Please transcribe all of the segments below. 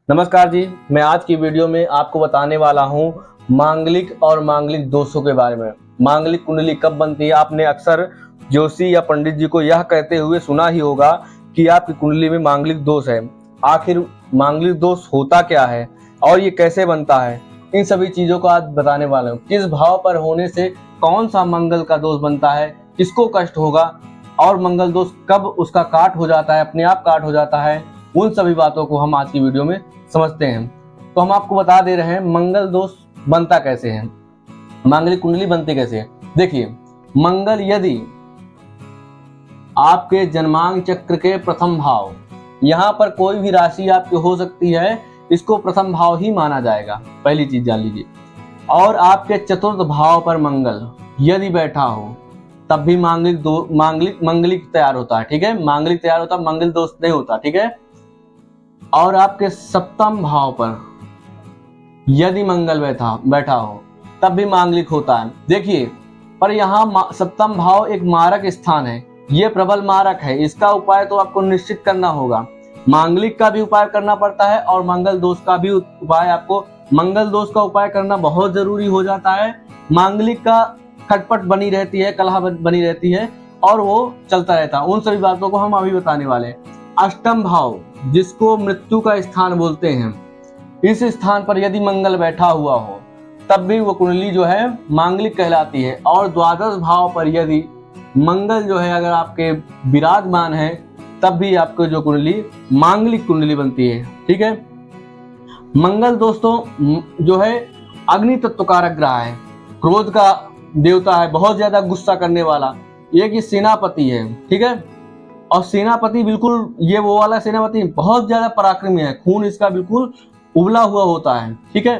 नमस्कार जी, मैं आज की वीडियो में आपको बताने वाला हूं मांगलिक और मांगलिक दोषों के बारे में। मांगलिक कुंडली कब बनती है? आपने अक्सर ज्योतिषी या पंडित जी को यह कहते हुए सुना ही होगा कि आपकी कुंडली में मांगलिक दोष है। आखिर मांगलिक दोष होता क्या है और ये कैसे बनता है, इन सभी चीजों को आज बताने वाला हूँ। किस भाव पर होने से कौन सा मंगल का दोष बनता है, किसको कष्ट होगा और मंगल दोष कब उसका काट हो जाता है, अपने आप काट हो जाता है, उन सभी बातों को हम आज की वीडियो में समझते हैं। तो हम आपको बता दे रहे हैं मंगल दोष बनता कैसे है, मांगलिक कुंडली बनती कैसे है। देखिए, मंगल यदि आपके जन्मांक चक्र के प्रथम भाव, यहाँ पर कोई भी राशि आपकी हो सकती है, इसको प्रथम भाव ही माना जाएगा, पहली चीज जान लीजिए। और आपके चतुर्थ भाव पर मंगल यदि बैठा हो तब भी मांगलिक तैयार होता है। ठीक है, मांगलिक तैयार होता है, मंगल दोष नहीं होता। ठीक है, और आपके सप्तम भाव पर यदि मंगल बैठा हो तब भी मांगलिक होता है। देखिए, पर यहाँ सप्तम भाव एक मारक स्थान है, ये प्रबल मारक है। इसका उपाय तो आपको निश्चित करना होगा। मांगलिक का भी उपाय करना पड़ता है और मंगल दोष का भी उपाय। आपको मंगल दोष का उपाय करना बहुत जरूरी हो जाता है। मांगलिक का खटपट बनी रहती है, कलह बनी रहती है और वो चलता रहता है। उन सभी बातों को हम अभी बताने वाले हैं। अष्टम भाव, जिसको मृत्यु का स्थान बोलते हैं, इस स्थान पर यदि मंगल बैठा हुआ हो तब भी वो कुंडली जो है मांगलिक कहलाती है। और द्वादश भाव पर यदि मंगल जो है अगर आपके विराजमान है तब भी आपको जो कुंडली मांगलिक कुंडली बनती है। ठीक है, मंगल दोस्तों जो है अग्नि तत्व कारक ग्रह है, क्रोध का देवता है, बहुत ज्यादा गुस्सा करने वाला, एक ये सेनापति है। ठीक है, और सेनापति बिल्कुल ये वो वाला सेनापति बहुत ज्यादा पराक्रमी है, खून इसका बिल्कुल उबला हुआ होता है। ठीक है,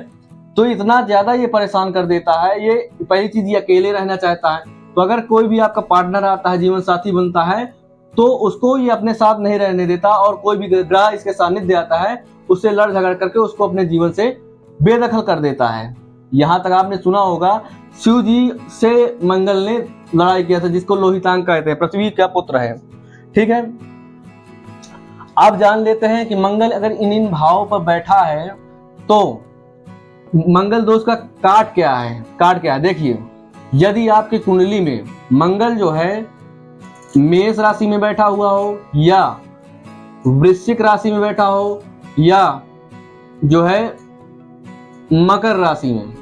तो इतना ज्यादा ये परेशान कर देता है। ये पहली चीज, ये अकेले रहना चाहता है। तो अगर कोई भी आपका पार्टनर आता है, जीवन साथी बनता है, तो उसको ये अपने साथ नहीं रहने देता और कोई भी ग्रह इसके सानिध्य आता है उससे लड़ झगड़ करके उसको अपने जीवन से बेदखल कर देता है। यहाँ तक आपने सुना होगा शिव जी से मंगल ने लड़ाई किया था, जिसको लोहितांग कहते हैं, पृथ्वी का पुत्र है। ठीक है, आप जान लेते हैं कि मंगल अगर इन भावों पर बैठा है तो मंगल दोष का काट क्या है। देखिए, यदि आपकी कुंडली में मंगल जो है मेष राशि में बैठा हुआ हो या वृश्चिक राशि में बैठा हो या जो है मकर राशि में।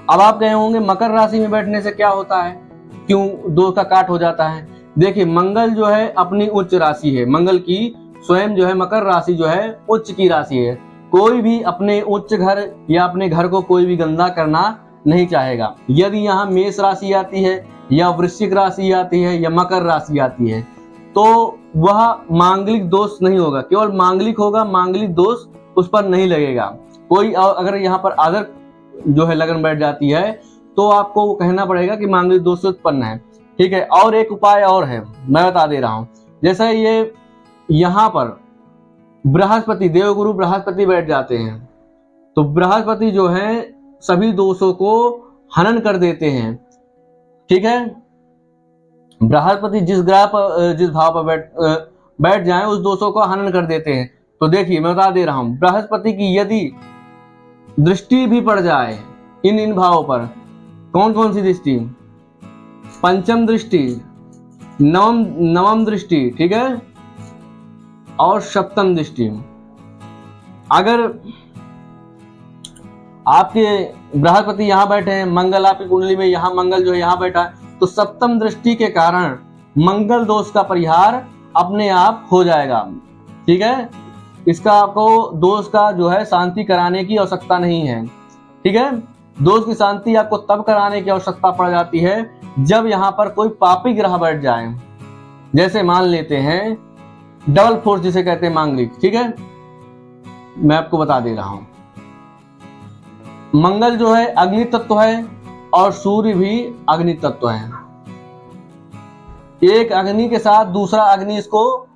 अब आप कहे होंगे मकर राशि में बैठने से क्या होता है, क्यों दोष का काट हो जाता है? देखिए, मंगल जो है अपनी उच्च राशि है, मंगल की स्वयं जो है मकर राशि जो है उच्च की राशि है। कोई भी अपने उच्च घर या अपने घर को कोई भी गंदा करना नहीं चाहेगा। यदि यहाँ मेष राशि आती है या वृश्चिक राशि आती है या मकर राशि आती है तो वह मांगलिक दोष नहीं होगा, केवल मांगलिक होगा, मांगलिक दोष उस पर नहीं लगेगा। कोई अगर यहाँ पर अदर जो है लगन बैठ जाती है तो आपको कहना पड़ेगा कि मांगलिक दोष उत्पन्न है। ठीक है, और एक उपाय और है, मैं बता दे रहा हूं। जैसे ये यहाँ पर बृहस्पति, देवगुरु बृहस्पति बैठ जाते हैं तो बृहस्पति जो है सभी दोषों को हनन कर देते हैं। ठीक है, बृहस्पति जिस ग्रह पर, जिस भाव पर बैठ जाएं उस दोषों को हनन कर देते हैं। तो देखिए, मैं बता दे रहा हूं, बृहस्पति की यदि दृष्टि भी पड़ जाए इन भावों पर, कौन कौन सी दृष्टि? पंचम दृष्टि, नवम दृष्टि, ठीक है, और सप्तम दृष्टि। अगर आपके बृहस्पति यहाँ बैठे हैं, मंगल आपकी कुंडली में यहाँ मंगल जो है यहाँ बैठा है, तो सप्तम दृष्टि के कारण मंगल दोष का परिहार अपने आप हो जाएगा। ठीक है, इसका आपको दोष का जो है शांति कराने की आवश्यकता नहीं है। ठीक है, दोष की शांति आपको तब कराने की आवश्यकता पड़ जाती है जब यहाँ पर कोई पापी ग्रह बैठ जाए। जैसे मान लेते हैं डबल फोर्स जिसे कहते हैं मांगलिक। ठीक है, मैं आपको बता दे रहा हूं, मंगल जो है अग्नि तत्व है और सूर्य भी अग्नि तत्व है। एक अग्नि के साथ दूसरा अग्नि इसको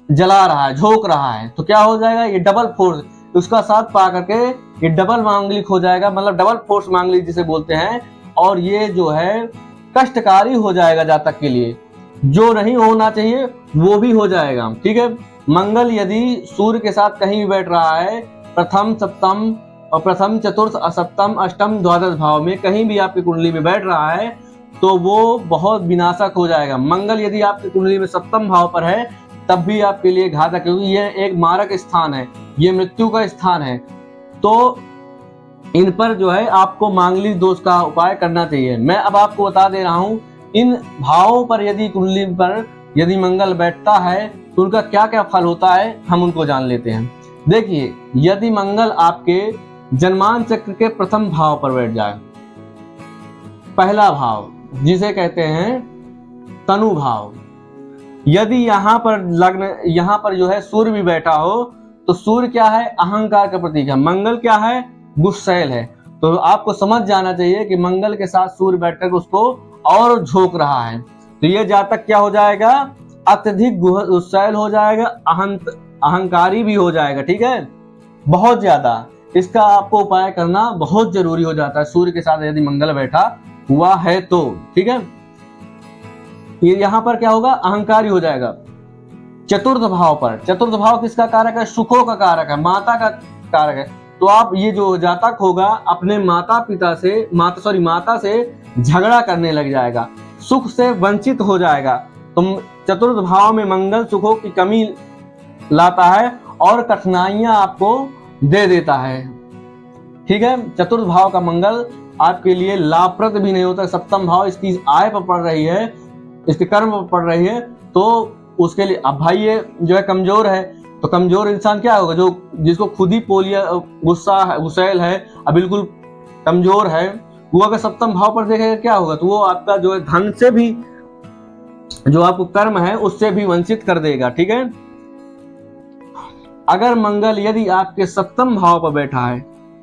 जला रहा है, झोंक रहा है, तो क्या हो जाएगा, ये डबल फोर्स उसका साथ पा करके ये डबल मांगलिक हो जाएगा, मतलब डबल फोर्स मांगलिक जिसे बोलते हैं। और ये जो है कष्टकारी हो जाएगा जातक के लिए, जो नहीं होना चाहिए वो भी हो जाएगा। ठीक है, मंगल यदि सूर्य के साथ कहीं भी बैठ रहा है प्रथम सप्तम और प्रथम चतुर्थ सप्तम अष्टम द्वादश भाव में कहीं भी आपकी कुंडली में बैठ रहा है तो वो बहुत विनाशक हो जाएगा। मंगल यदि आपकी कुंडली में सप्तम भाव पर है तब भी आपके लिए घातक, क्योंकि यह एक मारक स्थान है, ये मृत्यु का स्थान है। तो इन पर जो है आपको मांगलिक दोष का उपाय करना चाहिए। मैं अब आपको बता दे रहा हूं इन भावों पर यदि कुंडली पर यदि मंगल बैठता है तो उनका क्या क्या फल होता है, हम उनको जान लेते हैं। देखिए, यदि मंगल आपके जन्मान चक्र के प्रथम भाव पर बैठ जाए, पहला भाव जिसे कहते हैं तनु भाव, यदि यहाँ पर जो है सूर्य भी बैठा हो तो सूर्य क्या है, अहंकार का प्रतीक है, मंगल क्या है, गुस्सैल है। तो आपको समझ जाना चाहिए कि मंगल के साथ सूर्य बैठकर उसको और झोंक रहा है, तो ये जातक क्या हो जाएगा, अत्यधिक गुस्सैल हो जाएगा, अहंकारी भी हो जाएगा। ठीक है, बहुत ज्यादा। इसका आपको उपाय करना बहुत जरूरी हो जाता है सूर्य के साथ यदि मंगल बैठा हुआ है तो। ठीक है, ये यहाँ पर क्या होगा, अहंकारी हो जाएगा। चतुर्थ भाव पर, चतुर्थ भाव किसका कारक है, सुखों का कारक है, माता का कारक है। तो आप ये जो जातक होगा अपने माता से झगड़ा करने लग जाएगा, सुख से वंचित हो जाएगा। तो चतुर्थ भाव में मंगल सुखों की कमी लाता है और कठिनाइयां आपको दे देता है। ठीक है, चतुर्थ भाव का मंगल आपके लिए लाभप्रद भी नहीं होता। सप्तम भाव इसकी आय पर पड़ रही है, इसके कर्म पर पड़ रही है, तो उसके लिए अब भाई ये जो है कमजोर है, तो कमजोर इंसान क्या होगा, जो जिसको खुद ही गुस्सैल है, अब बिल्कुल कमजोर है, वो अगर सप्तम भाव पर देखेगा क्या होगा, तो वो आपका जो है धन से भी, जो आपको कर्म है उससे भी वंचित कर देगा। ठीक है, अगर मंगल यदि आपके सप्तम भाव पर बैठा है,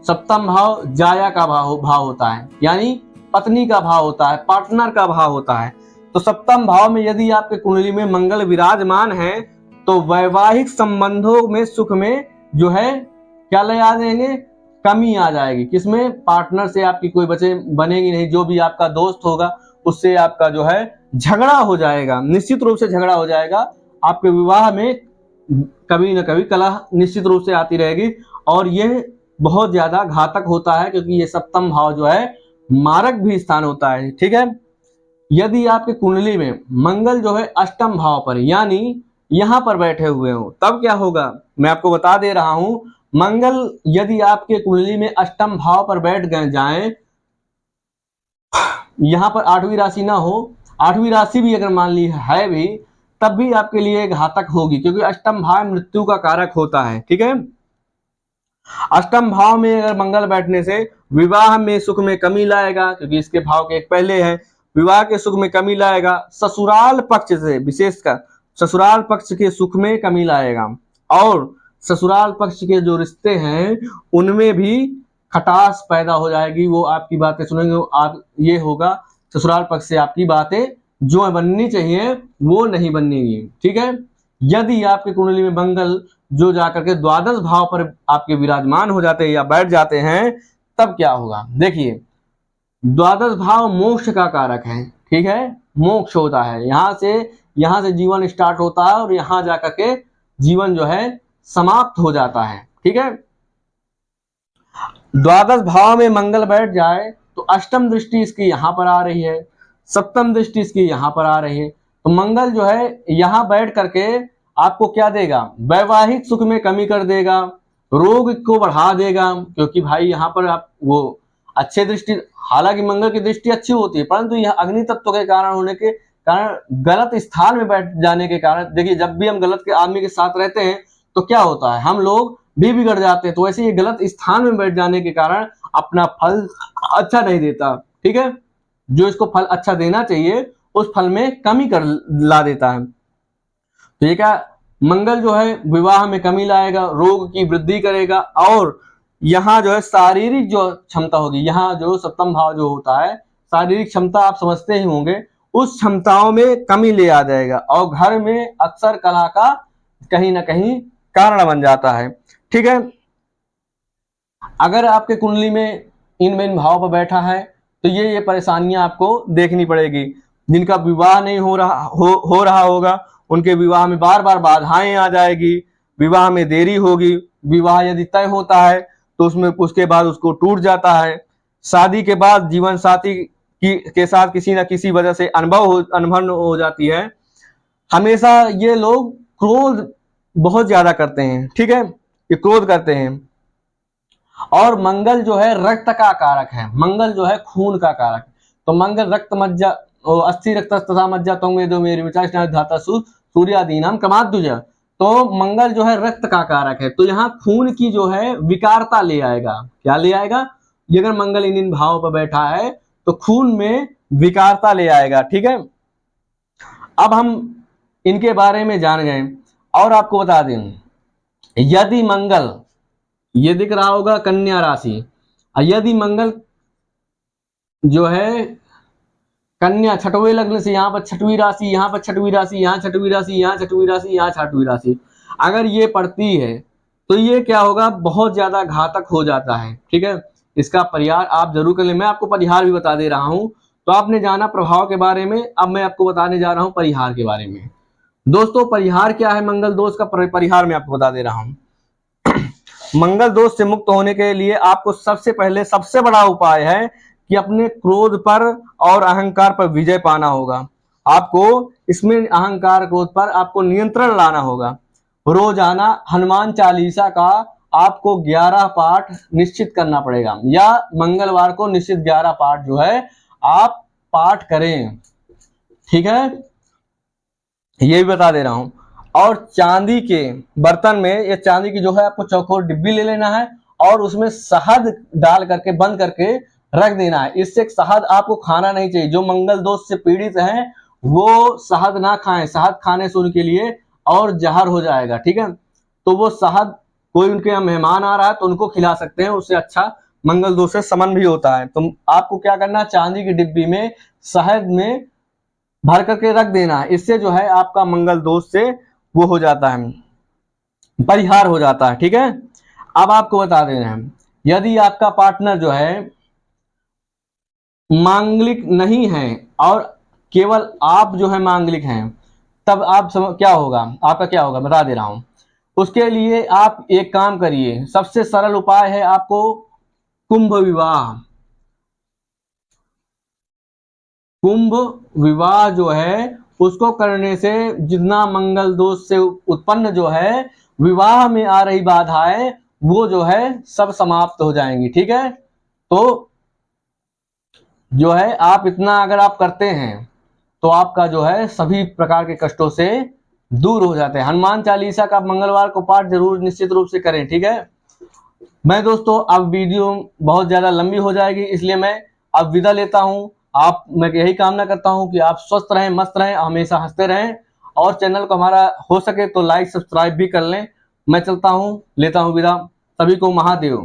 सप्तम भाव जाया का भाव होता है, यानी पत्नी का भाव होता है, पार्टनर का भाव होता है। तो सप्तम भाव में यदि आपके कुंडली में मंगल विराजमान है तो वैवाहिक संबंधों में सुख में जो है क्या ले आ जाएंगे, कमी आ जाएगी। किसमें, पार्टनर से आपकी कोई बनेगी नहीं, जो भी आपका दोस्त होगा उससे आपका जो है झगड़ा हो जाएगा, निश्चित रूप से झगड़ा हो जाएगा। आपके विवाह में कभी न कभी कलह निश्चित रूप से आती रहेगी और यह बहुत ज्यादा घातक होता है, क्योंकि ये सप्तम भाव जो है मारक भी स्थान होता है। ठीक है, यदि आपके कुंडली में मंगल जो है अष्टम भाव पर यानी यहां पर बैठे हुए हो तब क्या होगा, मैं आपको बता दे रहा हूं। मंगल यदि आपके कुंडली में अष्टम भाव पर बैठ गए जाए, यहां पर आठवीं राशि ना हो, आठवीं राशि भी अगर मान ली है भी, तब भी आपके लिए घातक होगी, क्योंकि अष्टम भाव मृत्यु का कारक होता है। ठीक है, अष्टम भाव में अगर मंगल बैठने से विवाह में सुख में कमी लाएगा, क्योंकि इसके भाव के एक पहले है, विवाह के सुख में कमी लाएगा। ससुराल पक्ष से, विशेषकर ससुराल पक्ष के सुख में कमी लाएगा, और ससुराल पक्ष के जो रिश्ते हैं उनमें भी खटास पैदा हो जाएगी। वो आपकी बातें सुनेंगे, आप ये होगा ससुराल पक्ष से आपकी बातें जो बननी चाहिए वो नहीं बनेगी। ठीक है, यदि आपकी कुंडली में मंगल जो जाकर के द्वादश भाव पर आपके विराजमान हो जाते हैं या बैठ जाते हैं, तब क्या होगा। देखिए, द्वादश भाव मोक्ष का कारक है। ठीक है, मोक्ष होता है, यहाँ से जीवन स्टार्ट होता है और यहाँ जाकर के जीवन जो है समाप्त हो जाता है। ठीक है, द्वादश भाव में मंगल बैठ जाए तो अष्टम दृष्टि इसकी यहाँ पर आ रही है, सप्तम दृष्टि इसकी यहाँ पर आ रही है। तो मंगल जो है यहाँ बैठ करके आपको क्या देगा, वैवाहिक सुख में कमी कर देगा, रोग को बढ़ा देगा, क्योंकि भाई यहाँ पर आप वो अच्छे दृष्टि, हालांकि मंगल की दृष्टि अच्छी होती है, परंतु यह अग्नि तत्व के कारण होने के कारण गलत स्थान में बैठ जाने के कारण, देखिए जब भी हम गलत के आदमी के साथ रहते हैं तो क्या होता है, हम लोग भी बिगड़ जाते हैं। तो वैसे ये गलत स्थान में बैठ जाने के कारण अपना फल अच्छा नहीं देता। ठीक है, जो इसको फल अच्छा देना चाहिए उस फल में कमी कर ला देता है। तो ये क्या, मंगल जो है विवाह में कमी लाएगा, रोग की वृद्धि करेगा, और यहाँ जो है शारीरिक जो क्षमता होगी, यहाँ जो सप्तम भाव जो होता है शारीरिक क्षमता आप समझते ही होंगे, उस क्षमताओं में कमी ले आ जाएगा और घर में अक्सर कलह का कहीं ना कहीं कारण बन जाता है। ठीक है, अगर आपके कुंडली में इन भाव पर बैठा है तो ये परेशानियां आपको देखनी पड़ेगी। जिनका विवाह नहीं हो रहा होगा उनके विवाह में बार बार बाधाएं आ जाएगी, विवाह में देरी होगी, विवाह यदि तय होता है तो उसमें उसके बाद उसको टूट जाता है। शादी के बाद जीवन साथी के साथ किसी न किसी वजह से अनबन हो जाती है। हमेशा ये लोग क्रोध बहुत ज्यादा करते हैं, ठीक है, ये क्रोध करते हैं। और मंगल जो है रक्त का कारक है, मंगल जो है खून का कारक। तो मंगल रक्त मज्जा अस्थि रक्त तथा मज्जा तंग मेरी विचार धाता सूर्यादीनाम कमाद्युज। तो मंगल जो है रक्त का कारक है, तो यहाँ खून की जो है विकारता ले आएगा। क्या ले आएगा? ये अगर मंगल इन भाव पर बैठा है तो खून में विकारता ले आएगा, ठीक है। अब हम इनके बारे में जान गए और आपको बता दें, यदि मंगल, ये दिख रहा होगा कन्या राशि, यदि मंगल जो है कन्या छठवें लग्न से, यहाँ पर छठवीं राशि, यहाँ पर छठवीं राशि, यहाँ छठवीं राशि, यहाँ छठवीं राशि, यहाँ छठवीं राशि अगर ये पड़ती है तो ये क्या होगा, बहुत ज्यादा घातक हो जाता है, ठीक है। इसका परिहार आप जरूर कर लें, मैं आपको परिहार भी बता दे रहा हूं। तो आपने जाना प्रभाव के बारे में, अब मैं आपको बताने जा रहा हूं परिहार के बारे में। दोस्तों परिहार क्या है मंगल दोष का? परिहार मैं आपको बता दे रहा हूं। मंगल दोष से मुक्त होने के लिए आपको सबसे पहले सबसे बड़ा उपाय है कि अपने क्रोध पर और अहंकार पर विजय पाना होगा। आपको इसमें अहंकार क्रोध पर आपको नियंत्रण लाना होगा। रोजाना हनुमान चालीसा का आपको 11 पाठ निश्चित करना पड़ेगा, या मंगलवार को निश्चित 11 पाठ जो है आप पाठ करें, ठीक है, ये भी बता दे रहा हूं। और चांदी के बर्तन में, ये चांदी की जो है आपको चौकोर डिब्बी ले लेना है और उसमें शहद डाल करके बंद करके रख देना है। इससे शहद आपको खाना नहीं चाहिए। जो मंगल दोष से पीड़ित हैं वो शहद ना खाएं, शहद खाने से उनके लिए और जहर हो जाएगा, ठीक है। तो वो शहद, कोई उनके यहाँ मेहमान आ रहा है तो उनको खिला सकते हैं, उससे अच्छा मंगल दोष से समन भी होता है। तो आपको क्या करना, चांदी की डिब्बी में शहद में भर करके रख देना है। इससे जो है आपका मंगल दोष से वो हो जाता है, परिहार हो जाता है, ठीक है। अब आपको बता देना है, यदि आपका पार्टनर जो है मांगलिक नहीं है और केवल आप जो है मांगलिक हैं, तब आप क्या होगा, आपका क्या होगा बता दे रहा हूं। उसके लिए आप एक काम करिए, सबसे सरल उपाय है आपको कुंभ विवाह। कुंभ विवाह जो है उसको करने से जितना मंगल दोष से उत्पन्न जो है विवाह में आ रही बाधाएं वो जो है सब समाप्त हो जाएंगी, ठीक है। तो जो है आप इतना अगर आप करते हैं तो आपका जो है सभी प्रकार के कष्टों से दूर हो जाते हैं। हनुमान चालीसा का मंगलवार को पाठ जरूर निश्चित रूप से करें, ठीक है। मैं दोस्तों अब वीडियो बहुत ज्यादा लंबी हो जाएगी, इसलिए मैं अब विदा लेता हूं। मैं यही कामना करता हूं कि आप स्वस्थ रहें, मस्त रहें, हमेशा हंसते रहें, और चैनल को हमारा हो सके तो लाइक सब्सक्राइब भी कर लें। मैं चलता हूं, लेता हूं विदा। सभी को महादेव।